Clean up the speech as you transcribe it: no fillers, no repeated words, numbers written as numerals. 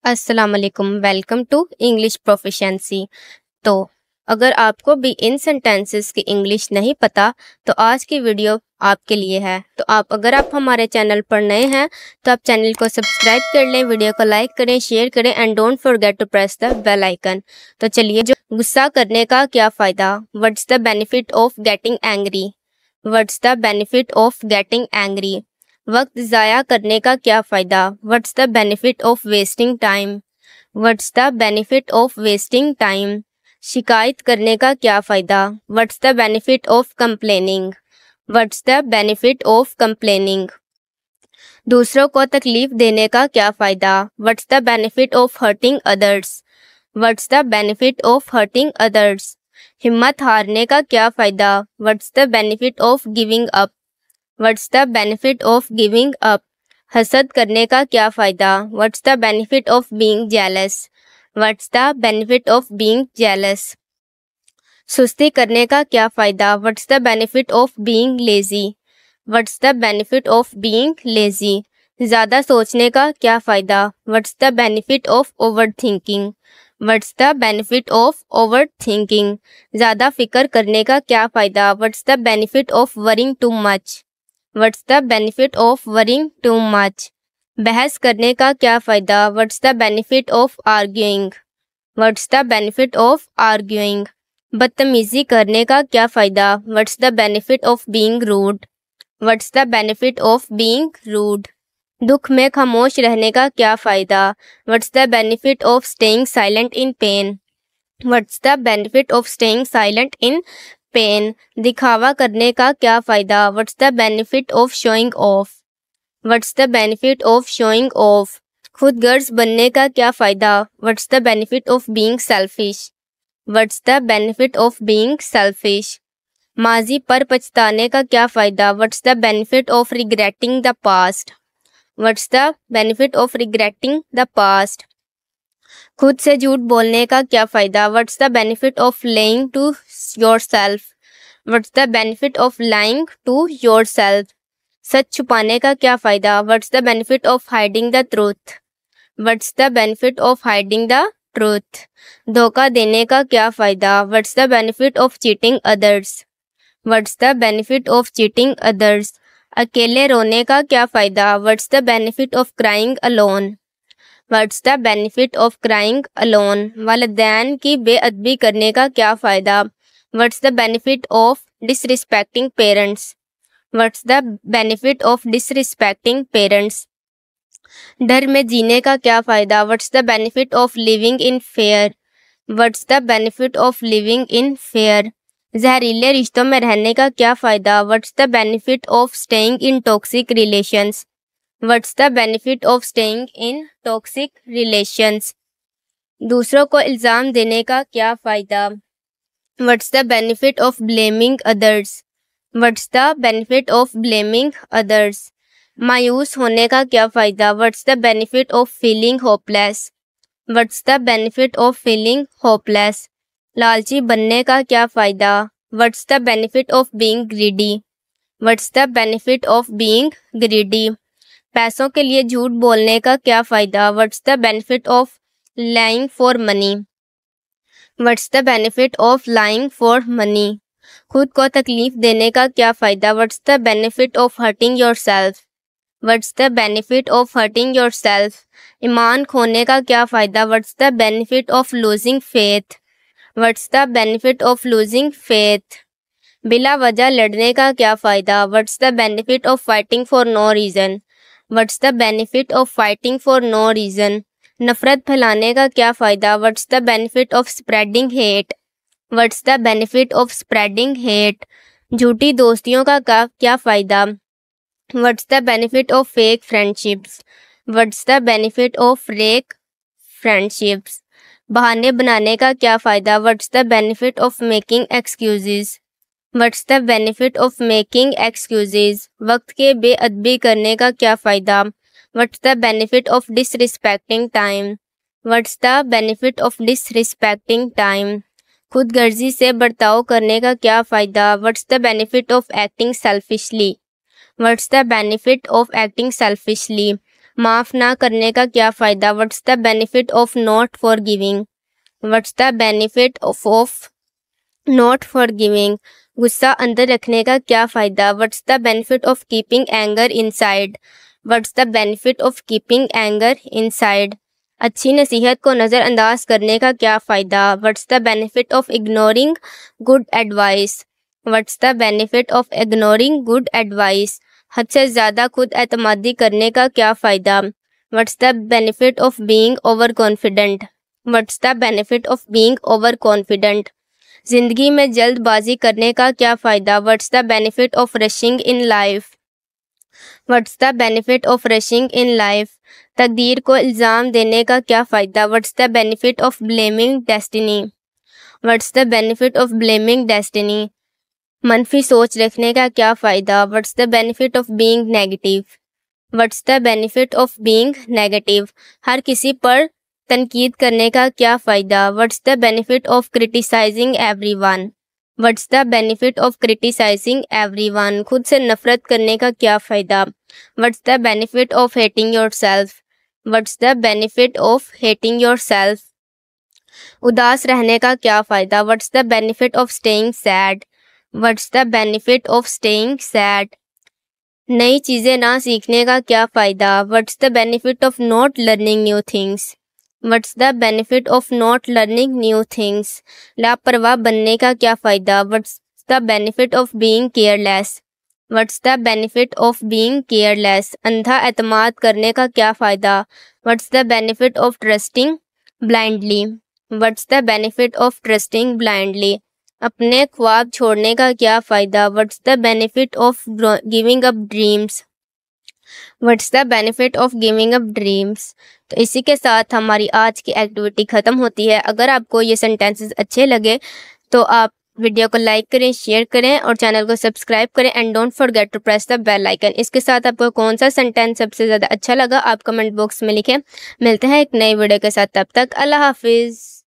अस्सलाम वालेकुम। Welcome to English proficiency. तो अगर आपको भी इन सेंटेंसेस की इंग्लिश नहीं पता तो आज की वीडियो आपके लिए है। तो अगर आप हमारे चैनल पर नए हैं तो आप चैनल को सब्सक्राइब कर लें, वीडियो को लाइक करें, शेयर करें and don't forget to press the bell icon. तो चलिए, जो गुस्सा करने का क्या फ़ायदा, what's the benefit of getting angry. What's the benefit of getting angry. वक्त ज़ाया करने का क्या फ़ायदा, what's the benefit of wasting time. What's the benefit of wasting time. शिकायत करने का क्या फ़ायदा, what's the benefit of complaining. What's the benefit of complaining. दूसरों को तकलीफ देने का क्या फ़ायदा, what's the benefit of hurting others. What's the benefit of hurting others. हिम्मत हारने का क्या फ़ायदा, what's the benefit of giving up. What's the benefit of giving up. हसद करने का क्या फ़ायदा, what's the benefit of being jealous. What's the benefit of being jealous. सुस्ती करने का क्या फ़ायदा, what's the benefit of being lazy. What's the benefit of being lazy. ज़्यादा सोचने का क्या फ़ायदा, what's the benefit of over thinking. What's the benefit of over thinking. ज़्यादा फिक्र करने का क्या फ़ायदा, what's the benefit of worrying too much. What's the benefit of worrying too much. बहस करने का क्या फ़ायदा, what's the benefit of arguing. What's the benefit of arguing. बदतमीज़ी करने का क्या फ़ायदा, what's the benefit of being rude. What's the benefit of being rude. दुख में खामोश रहने का क्या फ़ायदा, what's the benefit of staying silent in pen. What's the benefit of staying silent in pen. दिखावा करने का क्या फ़ायदा, what's the benefit of showing off. What's the benefit of showing off. खुद गर्ज बनने का क्या फ़ायदा, what's the benefit of being selfish. What's the benefit of being selfish. माजी पर पछताने का क्या फ़ायदा, what's the benefit of regretting the past. What's the benefit of regretting the past. खुद से झूठ बोलने का क्या फ़ायदा, what's the benefit of lying to yourself. What's the benefit of lying to yourself. सच छुपाने का क्या फ़ायदा, what's the benefit of hiding the truth. What's the benefit of hiding the truth. धोखा देने का क्या फ़ायदा, what's the benefit of cheating others. What's the benefit of cheating others. अकेले रोने का क्या फ़ायदा, what's the benefit of crying alone. What's the benefit of crying alone. वालिदैन की बेअदबी करने का क्या फ़ायदा, what's the benefit of disrespecting parents. What's the benefit of disrespecting parents. डर में जीने का क्या फ़ायदा, what's the benefit of living in fair. What's the benefit of living in fair. जहरीले रिश्तों में रहने का क्या फ़ायदा, what's the benefit of staying in toxic relations. What's the benefit of staying in toxic relations. दूसरों को इल्ज़ाम देने का क्या फ़ायदा, what's the benefit of blaming others. What's the benefit of blaming others. मायूस होने का क्या फ़ायदा, what's the benefit of feeling hopeless. What's the benefit of feeling hopeless. लालची बनने का क्या फ़ायदा, what's the benefit of being greedy. What's the benefit of being greedy. पैसों के लिए झूठ बोलने का क्या फ़ायदा, what's the benefit of lying for money. What's the benefit of lying for money. खुद को तकलीफ देने का क्या फ़ायदा, what's the benefit of hurting yourself. What's the benefit of hurting yourself. ईमान खोने का क्या फ़ायदा, what's the benefit of losing faith. What's the benefit of losing faith. बिला वजह लड़ने का क्या फ़ायदा, what's the benefit of fighting for no reason. What's the benefit of fighting for no reason. नफ़रत फैलाने का क्या फ़ायदा, what's the benefit of spreading hate. What's the benefit of spreading hate. झूठी दोस्तियों का क्या फ़ायदा, what's the benefit of fake friendships. What's the benefit of fake friendships. बहाने बनाने का क्या फ़ायदा, what's the benefit of making excuses. What's the benefit of making excuses. वक्त के बेअदबी करने का क्या फ़ायदा, what's the benefit of disrespecting time. What's the benefit of disrespecting time. खुद गर्जी से बर्ताव करने का क्या फ़ायदा, what's the benefit of acting selfishly. What's the benefit of acting selfishly. माफ़ ना करने का क्या फ़ायदा? What's the benefit of not forgiving? What's the benefit of not forgiving? गुस्सा अंदर रखने का क्या फ़ायदा? What's the benefit of keeping anger inside? What's the benefit of keeping anger inside? अच्छी नसीहत को नज़रअंदाज करने का क्या फ़ायदा? What's the benefit of ignoring good advice? What's the benefit of ignoring good advice? हद से ज़्यादा खुद एतमादी करने का क्या फ़ायदा? What's the benefit of being over confident? What's the benefit of being over confident? ज़िंदगी में जल्दबाजी करने का क्या फ़ायदा? What's the benefit of rushing in life? What's the benefit of rushing in life? तकदीर को इल्ज़ाम देने का क्या फ़ायदा? What's the benefit of blaming destiny? What's the benefit of blaming destiny? मनफी सोच रखने का क्या फ़ायदा? What's the benefit of being negative? What's the benefit of being negative? हर किसी पर तनकीद करने का क्या फ़ायदा? What's the benefit of criticising everyone? What's the benefit of criticising everyone? खुद से नफरत करने का क्या फ़ायदा? What's the benefit of hating yourself? What's the benefit of hating yourself? उदास रहने का क्या फ़ायदा? What's the benefit of staying sad? What's the benefit of staying sad? नई चीज़ें ना सीखने का क्या फ़ायदा? What's the benefit of not learning new things? What's the benefit of not learning new things? लापरवाह बनने का क्या फ़ायदा? What's the benefit of being careless? What's the benefit of being careless? अंधा एतमाद करने का क्या फ़ायदा? What's the benefit of trusting blindly? What's the benefit of trusting blindly? अपने ख्वाब छोड़ने का क्या फ़ायदा? What's the benefit of giving up dreams? What's the benefit of giving up dreams? तो इसी के साथ हमारी आज की एक्टिविटी ख़त्म होती है। अगर आपको ये सेंटेंसेस अच्छे लगे तो आप वीडियो को लाइक करें, शेयर करें और चैनल को सब्सक्राइब करें and don't forget to press the bell icon. इसके साथ आपको कौन सा सेंटेंस सबसे ज़्यादा अच्छा लगा आप कमेंट बॉक्स में लिखें। मिलते हैं एक नई वीडियो के साथ, तब तक अल्लाह हाफिज़।